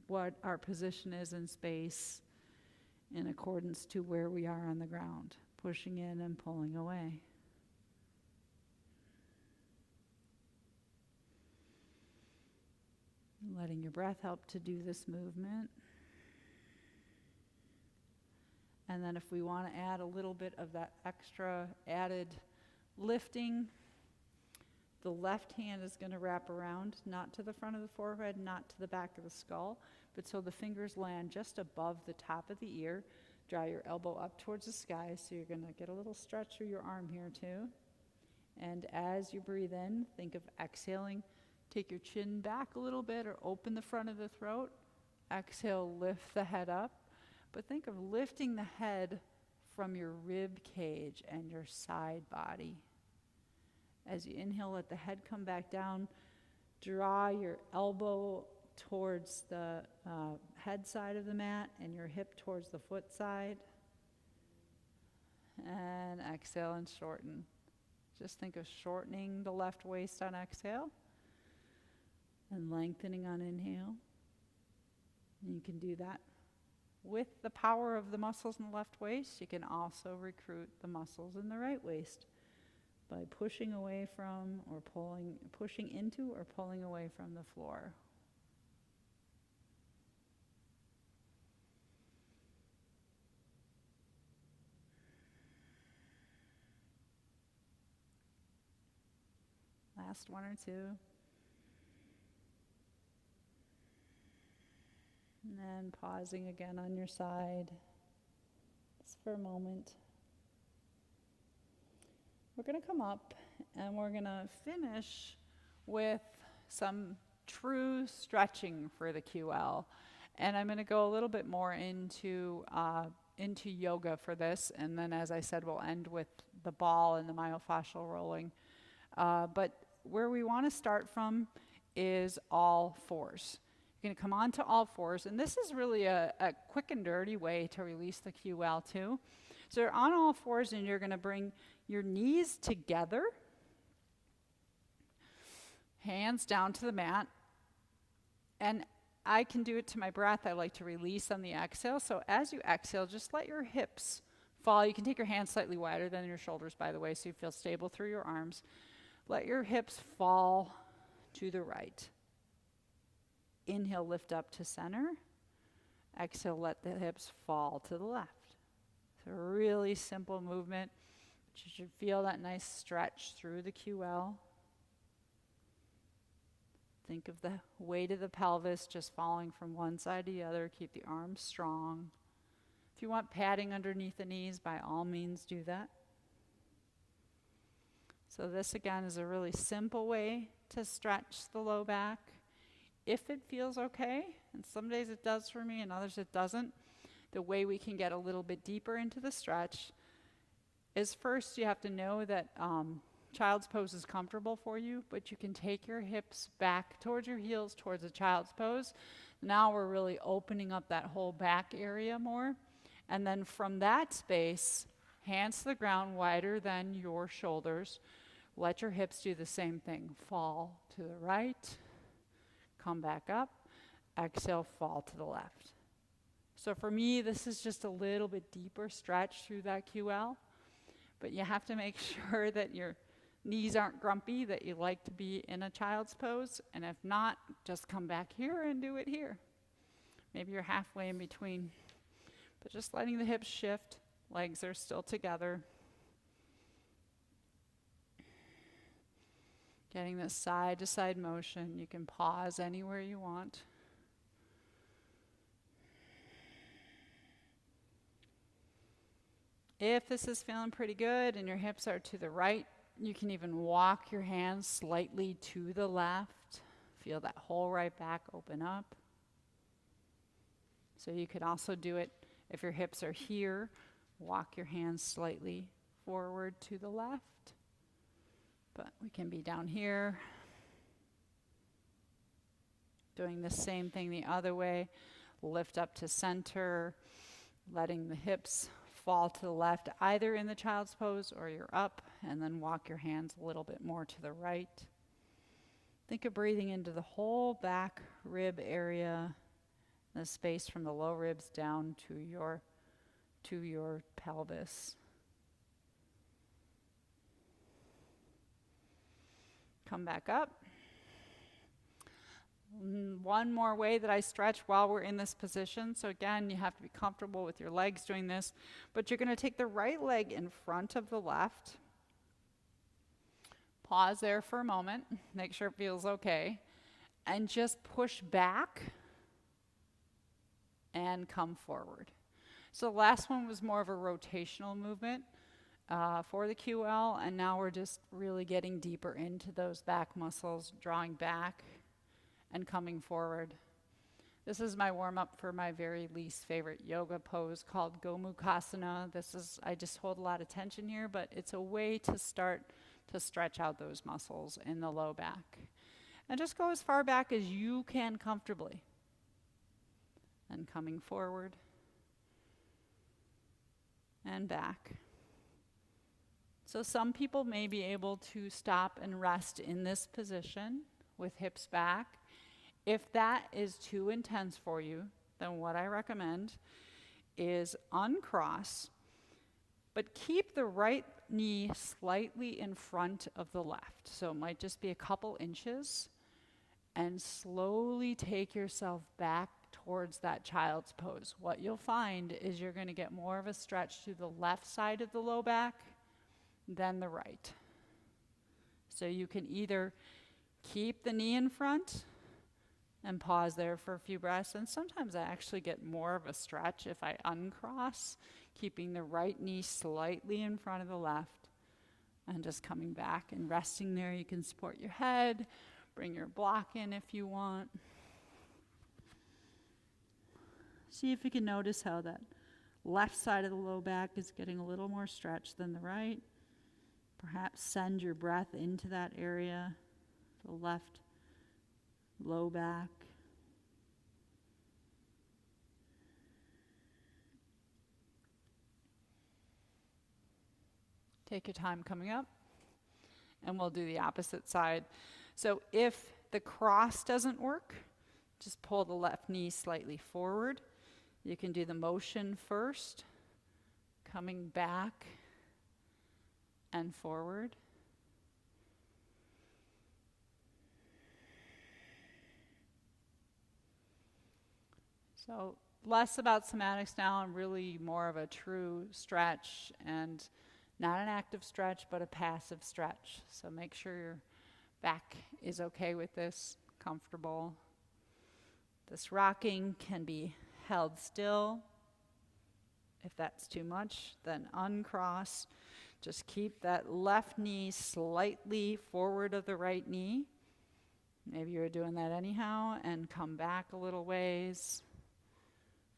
what our position is in space in accordance to where we are on the ground, pushing in and pulling away. Letting your breath help to do this movement. And then if we want to add a little bit of that extra added lifting, the left hand is going to wrap around, not to the front of the forehead, not to the back of the skull, but so the fingers land just above the top of the ear. Draw your elbow up towards the sky, so you're going to get a little stretch through your arm here too. And as you breathe in, think of exhaling. Take your chin back a little bit or open the front of the throat. Exhale, lift the head up. But think of lifting the head from your rib cage and your side body. As you inhale, let the head come back down. Draw your elbow towards the head side of the mat and your hip towards the foot side. And exhale and shorten. Just think of shortening the left waist on exhale and lengthening on inhale. And you can do that with the power of the muscles in the left waist. You can also recruit the muscles in the right waist by pushing away from or pushing into or pulling away from the floor. Last one or two. And then pausing again on your side, just for a moment. We're going to come up and we're going to finish with some true stretching for the QL. And I'm going to go a little bit more into yoga for this. And then, as I said, we'll end with the ball and the myofascial rolling. But where we want to start from is all fours. You're going to come onto all fours, and this is really a quick and dirty way to release the QL too. So you're on all fours, and you're going to bring your knees together, hands down to the mat, and I can do it to my breath. I like to release on the exhale. So as you exhale, just let your hips fall. You can take your hands slightly wider than your shoulders, by the way, so you feel stable through your arms. Let your hips fall to the right. Inhale, lift up to center. Exhale, let the hips fall to the left. It's a really simple movement, but you should feel that nice stretch through the QL. Think of the weight of the pelvis just falling from one side to the other. Keep the arms strong. If you want padding underneath the knees, by all means do that. So this again is a really simple way to stretch the low back. If it feels okay, and some days it does for me and others it doesn't. The way we can get a little bit deeper into the stretch is first you have to know that child's pose is comfortable for you, but you can take your hips back towards your heels towards a child's pose. Now we're really opening up that whole back area more. And then from that space, hands to the ground wider than your shoulders. Let your hips do the same thing. Fall to the right, come back up, exhale, fall to the left. So for me, this is just a little bit deeper stretch through that QL, but you have to make sure that your knees aren't grumpy, that you like to be in a child's pose, and if not, just come back here and do it here. Maybe you're halfway in between, but just letting the hips shift, legs are still together. Getting this side to side motion. You can pause anywhere you want. If this is feeling pretty good and your hips are to the right, you can even walk your hands slightly to the left. Feel that whole right back open up. So you could also do it if your hips are here. Walk your hands slightly forward to the left. But we can be down here. Doing the same thing the other way. Lift up to center, letting the hips fall to the left, either in the child's pose or you're up, and then walk your hands a little bit more to the right. Think of breathing into the whole back rib area, the space from the low ribs down to your pelvis. Come back up. One more way that I stretch while we're in this position. So again, you have to be comfortable with your legs doing this, but you're going to take the right leg in front of the left. Pause there for a moment. Make sure it feels okay. And just push back and come forward. So the last one was more of a rotational movement for the QL, and now we're just really getting deeper into those back muscles, drawing back and coming forward. This is my warm-up for my very least favorite yoga pose called Gomukhasana. I just hold a lot of tension here, but it's a way to start to stretch out those muscles in the low back. And just go as far back as you can comfortably. And coming forward and back. So some people may be able to stop and rest in this position with hips back. If that is too intense for you, then what I recommend is uncross, but keep the right knee slightly in front of the left. So it might just be a couple inches, and slowly take yourself back towards that child's pose. What you'll find is you're going to get more of a stretch to the left side of the low back than the right. So you can either keep the knee in front and pause there for a few breaths, and sometimes I actually get more of a stretch if I uncross, keeping the right knee slightly in front of the left and just coming back and resting there. You can support your head, bring your block in if you want. See if you can notice how that left side of the low back is getting a little more stretched than the right. Perhaps send your breath into that area, the left low back. Take your time coming up, and we'll do the opposite side. So if the cross doesn't work, just pull the left knee slightly forward. You can do the motion first, coming back and forward. So less about somatics now and really more of a true stretch, and not an active stretch, but a passive stretch. So make sure your back is okay with this, comfortable. This rocking can be held still. If that's too much, then uncross. Just keep that left knee slightly forward of the right knee. Maybe you're doing that anyhow, and come back a little ways.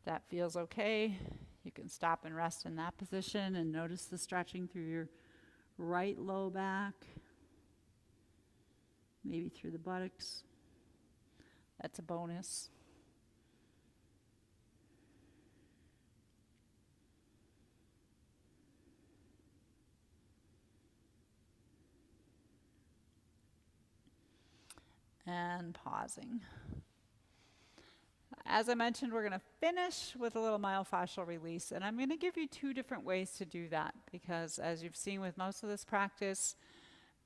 That feels okay. You can stop and rest in that position and notice the stretching through your right low back, maybe through the buttocks. That's a bonus. And pausing. As I mentioned, we're going to finish with a little myofascial release, and I'm going to give you two different ways to do that, because as you've seen with most of this practice,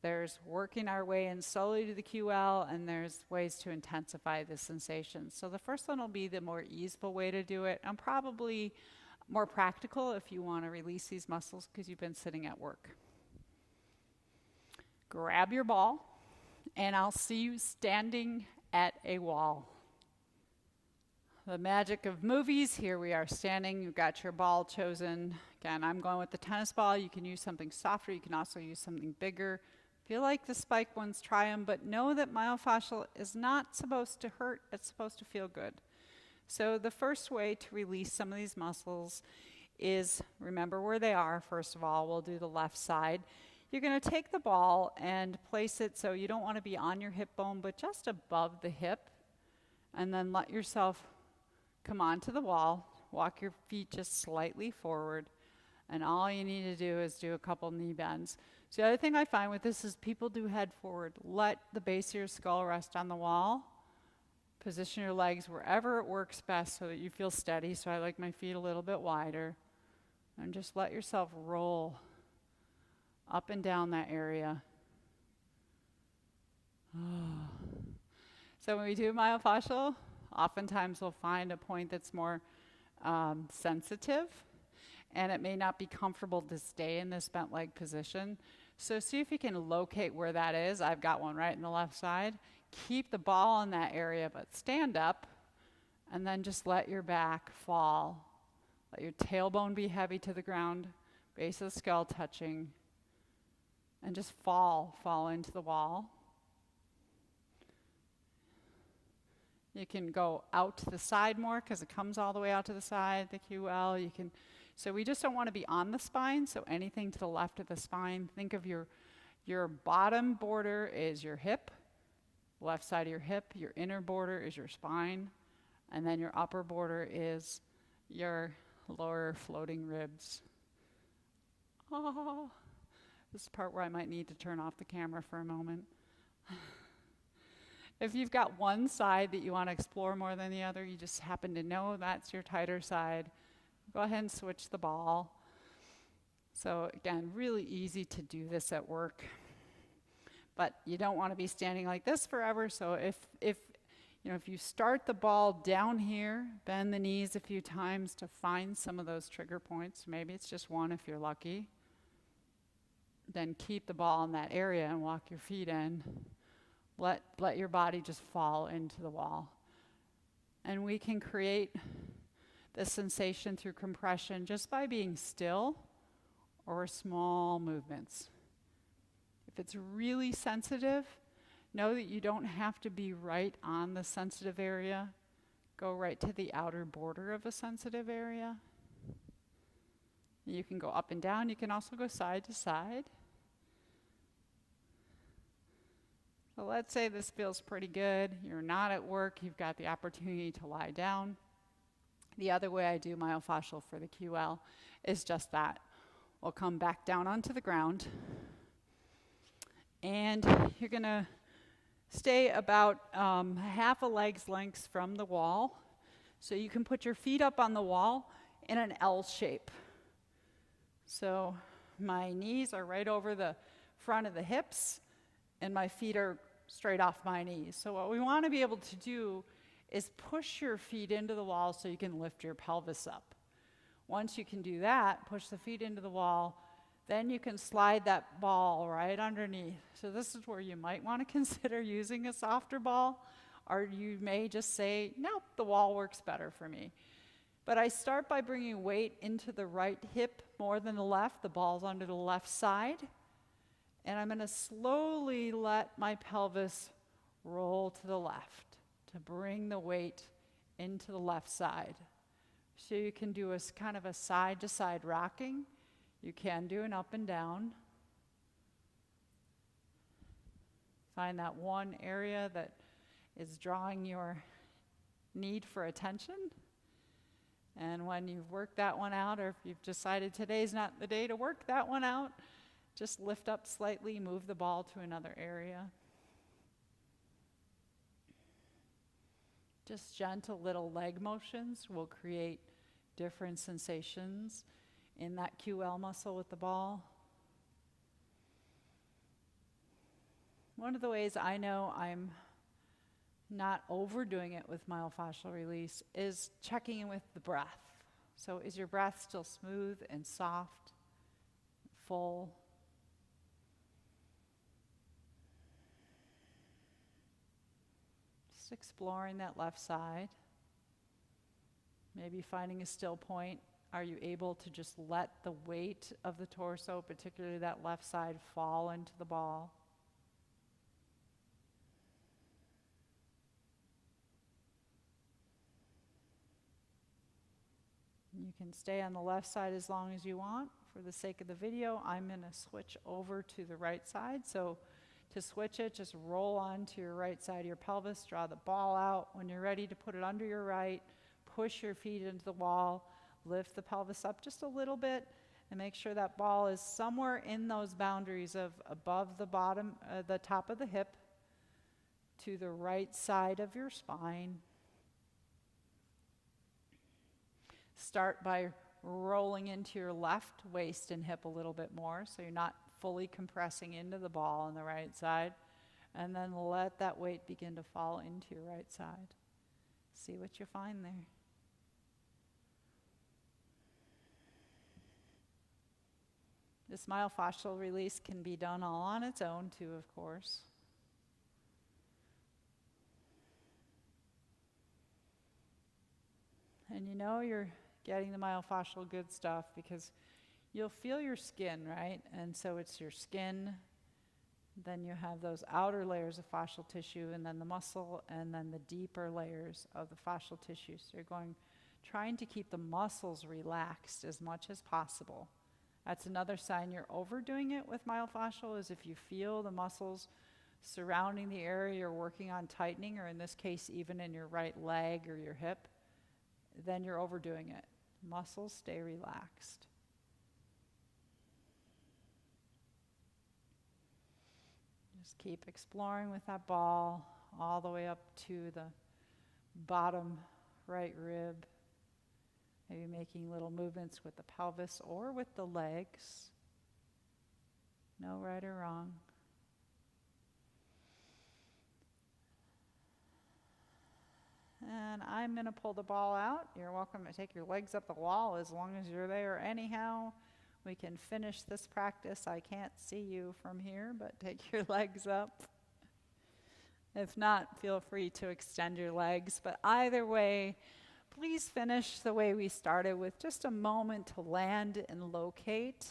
there's working our way in slowly to the QL, and there's ways to intensify the sensation. So the first one will be the more easeful way to do it, and probably more practical if you want to release these muscles because you've been sitting at work. Grab your ball, and I'll see you standing at a wall. The magic of movies, here we are standing, you've got your ball chosen. Again, I'm going with the tennis ball. You can use something softer, you can also use something bigger. If you like the spike ones, try them, but know that myofascial is not supposed to hurt, it's supposed to feel good. So the first way to release some of these muscles is, remember where they are, first of all, we'll do the left side. You're going to take the ball and place it so you don't want to be on your hip bone, but just above the hip, and then let yourself come onto the wall, walk your feet just slightly forward, and all you need to do is do a couple knee bends. So the other thing I find with this is people do head forward. Let the base of your skull rest on the wall. Position your legs wherever it works best so that you feel steady. So I like my feet a little bit wider. And just let yourself roll up and down that area. So when we do myofascial, oftentimes we'll find a point that's more sensitive, and it may not be comfortable to stay in this bent leg position. So see if you can locate where that is. I've got one right in the left side. Keep the ball in that area, but stand up, and then just let your back fall. Let your tailbone be heavy to the ground, base of the skull touching, and just fall into the wall. You can go out to the side more because it comes all the way out to the side, the QL. So we just don't want to be on the spine, so anything to the left of the spine. Think of your bottom border is your hip, left side of your hip, your inner border is your spine, and then your upper border is your lower floating ribs. Oh, this is the part where I might need to turn off the camera for a moment. If you've got one side that you want to explore more than the other, you just happen to know that's your tighter side, go ahead and switch the ball. So again, really easy to do this at work. But you don't want to be standing like this forever, so if you start the ball down here, bend the knees a few times to find some of those trigger points. Maybe it's just one if you're lucky. Then keep the ball in that area and walk your feet in. Let your body just fall into the wall. And we can create the sensation through compression just by being still or small movements. If it's really sensitive, know that you don't have to be right on the sensitive area. Go right to the outer border of a sensitive area. You can go up and down. You can also go side to side. So let's say this feels pretty good. You're not at work. You've got the opportunity to lie down. The other way I do myofascial for the QL is just that. We'll come back down onto the ground. And you're going to stay about half a leg's length from the wall. So you can put your feet up on the wall in an L shape. So my knees are right over the front of the hips, and my feet are straight off my knees. So what we want to be able to do is push your feet into the wall so you can lift your pelvis up. Once you can do that, push the feet into the wall, then you can slide that ball right underneath. So this is where you might want to consider using a softer ball, or you may just say, nope, the wall works better for me. But I start by bringing weight into the right hip more than the left. The ball's under the left side. And I'm going to slowly let my pelvis roll roll to the left, to bring the weight into the left side. So you can do a kind of a side-to-side rocking. You can do an up and down. Find that one area that is drawing your need for attention. And when you've worked that one out, or if you've decided today's not the day to work that one out, just lift up slightly, move the ball to another area. Just gentle little leg motions will create different sensations in that QL muscle with the ball. One of the ways I know I'm not overdoing it with myofascial release is checking in with the breath. So is your breath still smooth and soft, full? Just exploring that left side. Maybe finding a still point. Are you able to just let the weight of the torso, particularly that left side, fall into the ball? You can stay on the left side as long as you want. For the sake of the video, I'm going to switch over to the right side. So to switch it, just roll onto your right side of your pelvis, draw the ball out. When you're ready to put it under your right, push your feet into the wall, lift the pelvis up just a little bit, and make sure that ball is somewhere in those boundaries of above the bottom, the top of the hip, to the right side of your spine. Start by rolling into your left waist and hip a little bit more, so you're not fully compressing into the ball on the right side. And then let that weight begin to fall into your right side. See what you find there. This myofascial release can be done all on its own too, of course. And you know you're getting the myofascial good stuff because you'll feel your skin, right? And so it's your skin, then you have those outer layers of fascial tissue, and then the muscle, and then the deeper layers of the fascial tissue. So you're trying to keep the muscles relaxed as much as possible. That's another sign you're overdoing it with myofascial, is if you feel the muscles surrounding the area you're working on tightening, or in this case, even in your right leg or your hip, then you're overdoing it. Muscles stay relaxed. Just keep exploring with that ball all the way up to the bottom right rib. Maybe making little movements with the pelvis or with the legs. No right or wrong. And I'm going to pull the ball out. You're welcome to take your legs up the wall as long as you're there anyhow. We can finish this practice. I can't see you from here, but take your legs up. If not, feel free to extend your legs. But either way, please finish the way we started, with just a moment to land and locate.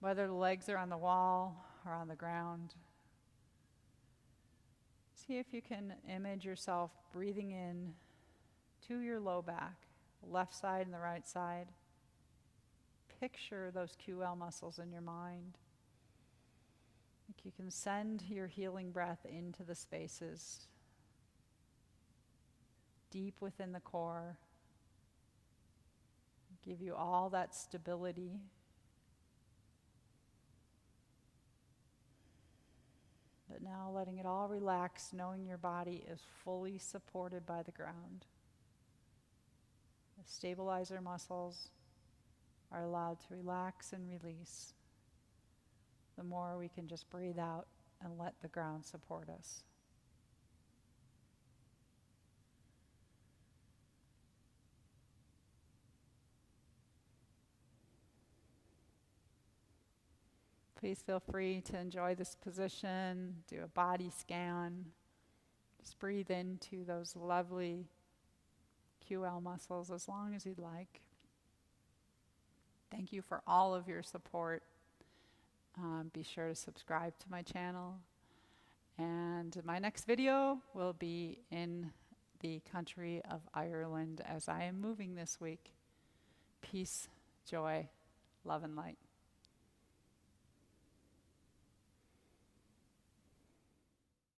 Whether the legs are on the wall or on the ground. See if you can image yourself breathing in to your low back, left side and the right side. Picture those QL muscles in your mind. Like you can send your healing breath into the spaces deep within the core. Give you all that stability. But now letting it all relax, knowing your body is fully supported by the ground. The stabilizer muscles are allowed to relax and release. The more we can just breathe out and let the ground support us. Please feel free to enjoy this position, do a body scan. Just breathe into those lovely QL muscles as long as you'd like. Thank you for all of your support. Be sure to subscribe to my channel. And my next video will be in the country of Ireland as I am moving this week. Peace, joy, love, and light.